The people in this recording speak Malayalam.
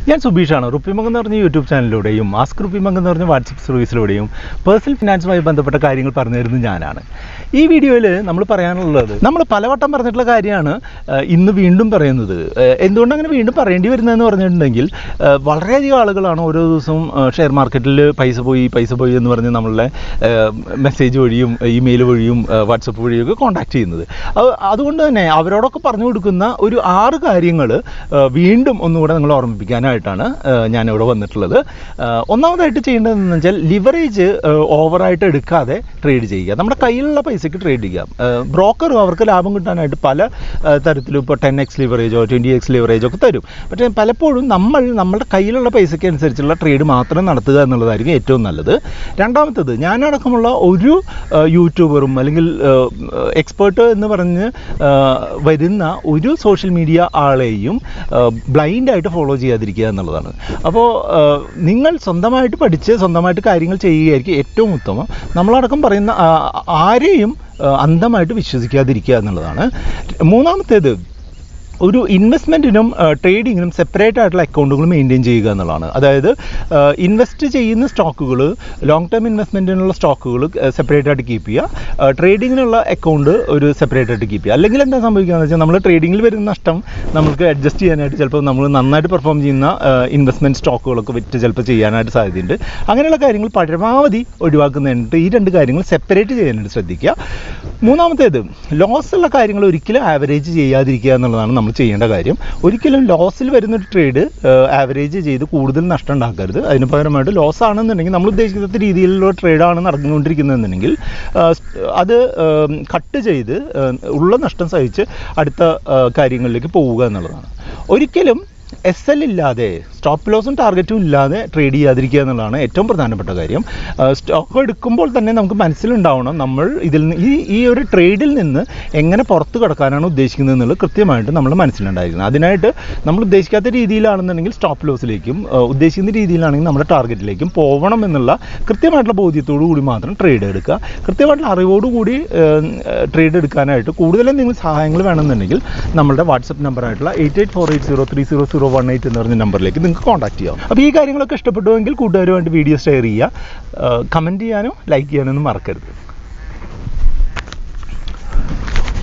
ഞാൻ സുബീഷാണ്. റുപ്പിമംഗ് എന്ന് പറഞ്ഞ യൂട്യൂബ് ചാനലിലൂടെയും ആസ്ക് റുപ്പിമംഗ് എന്ന് പറഞ്ഞ വാട്സപ്പ് സർവീസിലൂടെയും പേഴ്സണൽ ഫിനാൻസുമായി ബന്ധപ്പെട്ട കാര്യങ്ങൾ പറഞ്ഞു തരുന്നത് ഞാനാണ്. ഈ വീഡിയോയിൽ നമ്മൾ പറയാനുള്ളത്, നമ്മൾ പലവട്ടം പറഞ്ഞിട്ടുള്ള കാര്യമാണ് ഇന്ന് വീണ്ടും പറയുന്നത്. എന്തുകൊണ്ട് അങ്ങനെ വീണ്ടും പറയേണ്ടി വരുന്നതെന്ന് പറഞ്ഞിട്ടുണ്ടെങ്കിൽ, വളരെയധികം ആളുകളാണ് ഓരോ ദിവസവും ഷെയർ മാർക്കറ്റിൽ പൈസ പോയി എന്ന് പറഞ്ഞ് നമ്മളുടെ മെസ്സേജ് വഴിയും ഇമെയിൽ വഴിയും വാട്സപ്പ് വഴിയൊക്കെ കോൺടാക്ട് ചെയ്യുന്നത്. അതുകൊണ്ട് തന്നെ അവരോടൊക്കെ പറഞ്ഞു കൊടുക്കുന്ന ഒരു 6 കാര്യങ്ങൾ വീണ്ടും ഒന്നുകൂടെ നിങ്ങൾ ഓർമ്മിപ്പിക്കാനായിട്ടാണ് ഞാനിവിടെ വന്നിട്ടുള്ളത്. ഒന്നാമതായിട്ട് ചെയ്യേണ്ടതെന്ന് വെച്ചാൽ, ലിവറേജ് ഓവറായിട്ട് എടുക്കാതെ ട്രേഡ് ചെയ്യുക. നമ്മുടെ കയ്യിലുള്ള പൈസയ്ക്ക് ട്രേഡ് ചെയ്യാം. ബ്രോക്കറും അവർക്ക് ലാഭം കിട്ടാനായിട്ട് പല തരത്തിലും ഇപ്പോൾ 10x ലിവറേജോ 20x ലിവറേജോ ഒക്കെ തരും. പക്ഷേ പലപ്പോഴും നമ്മളുടെ കയ്യിലുള്ള പൈസയ്ക്ക് അനുസരിച്ചുള്ള ട്രേഡ് മാത്രം നടത്തുക എന്നുള്ളതായിരിക്കും ഏറ്റവും നല്ലത്. രണ്ടാമത്തത്, ഞാനടക്കമുള്ള ഒരു യൂട്യൂബറും അല്ലെങ്കിൽ എക്സ്പേർട്ട് എന്ന് പറഞ്ഞ് വരുന്ന ഒരു സോഷ്യൽ മീഡിയ ആളെയും ബ്ലൈൻഡായിട്ട് ഫോളോ ചെയ്യാതിരിക്കുക എന്നുള്ളതാണ്. അപ്പോൾ നിങ്ങൾ സ്വന്തമായിട്ട് പഠിച്ച് സ്വന്തമായിട്ട് കാര്യങ്ങൾ ചെയ്യുകയായിരിക്കും ഏറ്റവും ഉത്തമം. നമ്മളടക്കം പറയുന്ന ആരെയും അന്ധമായിട്ട് വിശ്വസിക്കാതിരിക്കുക എന്നുള്ളതാണ്. മൂന്നാമത്തേത്, ഒരു ഇൻവെസ്റ്റ്മെൻറ്റിനും ട്രേഡിങ്ങിനും സെപ്പറേറ്റ് ആയിട്ടുള്ള അക്കൗണ്ടുകൾ മെയിൻറ്റെയിൻ ചെയ്യുക എന്നുള്ളതാണ്. അതായത് ഇൻവെസ്റ്റ് ചെയ്യുന്ന സ്റ്റോക്കുകൾ, ലോങ് ടേം ഇൻവെസ്റ്റ്മെൻറ്റിനുള്ള സ്റ്റോക്കുകൾ സെപ്പറേറ്റ് ആയിട്ട് കീപ്പ് ചെയ്യുക, ട്രേഡിങ്ങിനുള്ള അക്കൗണ്ട് ഒരു സെപ്പറേറ്റ് ആയിട്ട് കീപ്പ് ചെയ്യുക. അല്ലെങ്കിൽ എന്താ സംഭവിക്കുകയെന്ന് വെച്ചാൽ, നമ്മൾ ട്രേഡിങ്ങിൽ വരുന്ന നഷ്ടം നമുക്ക് അഡ്ജസ്റ്റ് ചെയ്യാനായിട്ട് ചിലപ്പോൾ നമ്മൾ നന്നായിട്ട് പെർഫോം ചെയ്യുന്ന ഇൻവെസ്റ്റ്മെൻറ്റ് സ്റ്റോക്കുകളൊക്കെ വിറ്റ് ചിലപ്പോൾ ചെയ്യാനായിട്ട് സാധ്യതയുണ്ട്. അങ്ങനെയുള്ള കാര്യങ്ങൾ പരമാവധി ഒഴിവാക്കുന്നതിനായിട്ട് ഈ 2 കാര്യങ്ങൾ സെപ്പറേറ്റ് ചെയ്യാനായിട്ട് ശ്രദ്ധിക്കുക. മൂന്നാമത്തേത്, ലോസുള്ള കാര്യങ്ങൾ ഒരിക്കലും ആവറേജ് ചെയ്യാതിരിക്കുക എന്നുള്ളതാണ് നമ്മൾ ചെയ്യേണ്ട കാര്യം. ഒരിക്കലും ലോസിൽ വരുന്നൊരു ട്രേഡ് ആവറേജ് ചെയ്ത് കൂടുതൽ നഷ്ടം ഉണ്ടാക്കരുത്. അതിന് പകരമായിട്ട് ലോസ് ആണെന്നുണ്ടെങ്കിൽ, നമ്മൾ ഉദ്ദേശിക്കുന്ന രീതിയിലുള്ള ട്രേഡാണ് നടന്നുകൊണ്ടിരിക്കുന്നതെന്നുണ്ടെങ്കിൽ അത് കട്ട് ചെയ്ത് ഉള്ള നഷ്ടം സഹിച്ച് അടുത്ത കാര്യങ്ങളിലേക്ക് പോവുക എന്നുള്ളതാണ്. ഒരിക്കലും SL ഇല്ലാതെ, സ്റ്റോപ്പ് ലോസും ടാർഗറ്റും ഇല്ലാതെ ട്രേഡ് ചെയ്യാതിരിക്കുക എന്നുള്ളതാണ് ഏറ്റവും പ്രധാനപ്പെട്ട കാര്യം. സ്റ്റോക്ക് എടുക്കുമ്പോൾ തന്നെ നമുക്ക് മനസ്സിലുണ്ടാവണം നമ്മൾ ഇതിൽ ഈ ഒരു ട്രേഡിൽ നിന്ന് എങ്ങനെ പുറത്ത് കടക്കാനാണ് ഉദ്ദേശിക്കുന്നത് എന്നുള്ളത് കൃത്യമായിട്ട് നമ്മൾ മനസ്സിലുണ്ടായിരിക്കുന്നത്. അതിനായിട്ട് നമ്മൾ ഉദ്ദേശിക്കാത്ത രീതിയിലാണെന്നുണ്ടെങ്കിൽ സ്റ്റോപ്പ് ലോസിലേക്കും, ഉദ്ദേശിക്കുന്ന രീതിയിലാണെങ്കിൽ നമ്മുടെ ടാർഗറ്റിലേക്കും പോകണം എന്നുള്ള കൃത്യമായിട്ടുള്ള ബോധ്യത്തോടു കൂടി മാത്രം ട്രേഡ് എടുക്കുക. കൃത്യമായിട്ടുള്ള അറിവോടുകൂടി ട്രേഡ് എടുക്കാനായിട്ട് കൂടുതലും നിങ്ങൾ സഹായങ്ങൾ വേണമെന്നുണ്ടെങ്കിൽ നമ്മളുടെ വാട്സപ്പ് നമ്പറായിട്ടുള്ള 8848030018 എന്ന് പറഞ്ഞ നമ്പറിലേക്ക് നിങ്ങൾക്ക് കോൺടാക്ട് ചെയ്യാം. അപ്പോൾ ഈ കാര്യങ്ങളൊക്കെ ഇഷ്ടപ്പെട്ടുവെങ്കിൽ കൂട്ടുകാരുമായിട്ട് വീഡിയോ ഷെയർ ചെയ്യുക, കമൻറ്റ് ചെയ്യാനും ലൈക്ക് ചെയ്യാനൊന്നും മറക്കരുത്.